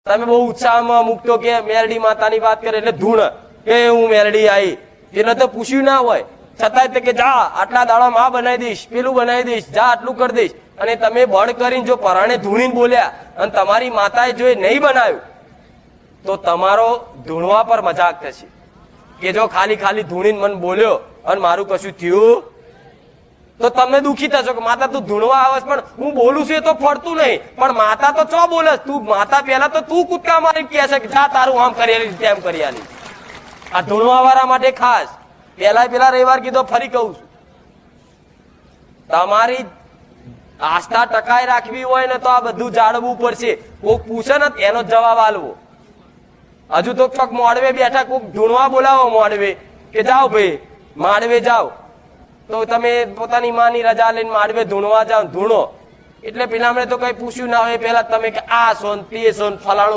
તમે બહુ ઉત્સાહમાં મૂકતો કે મેરડી માતાની વાત કરે એટલે ધૂણ કે હું મેરડી આવી, એને તો પૂછ્યું ના હોય છતાંય કે જા આટલા દાડામાં આ બનાવી દઈશ, પેલું બનાવી દઈશ, જા આટલું કરી દઈશ. અને તમે બળ કરીને જો પરાણે ધૂણીને બોલ્યા અને તમારી માતાએ જો નહીં બનાવ્યું તો તમારો ધૂણવા પર મજાક થશે કે જો ખાલી ખાલી ધૂણીને મને બોલ્યો અને મારું કશું થયું તો તમે દુઃખી થશો કે માતા તું ધૂણવા આવસ પણ હું બોલું છું એ તો ફરતું નહીં, પણ માતા તો ચો બોલે તું, માતા પહેલા તો તું કૂદકા મારી કહે છે કે જા તારું આમ કરી આલી તેમ કરી આલી. આ ધૂણવા વાળા માટે ખાસ પેલા રવિવાર કીધો ફરી કહું છું, તમારી આસ્થા ટકાઈ રાખવી હોય ને તો આ બધું જાળવવું પડશે. કોક પૂછે ને એનો જવાબ આલવો. હજુ તો ચોક મોડવે બેઠા કોક ધૂણવા બોલાવો મોડવે કે જાઓ ભાઈ માંડવે જાઓ, તો તમે પોતાની માની રજા લઈને માંડવે ધૂણવા જાઓ, ધૂણો એટલે પેલા તો કઈ પૂછ્યું ના હોય પેલા તમે કે આ સોન તે સોન ફલાણું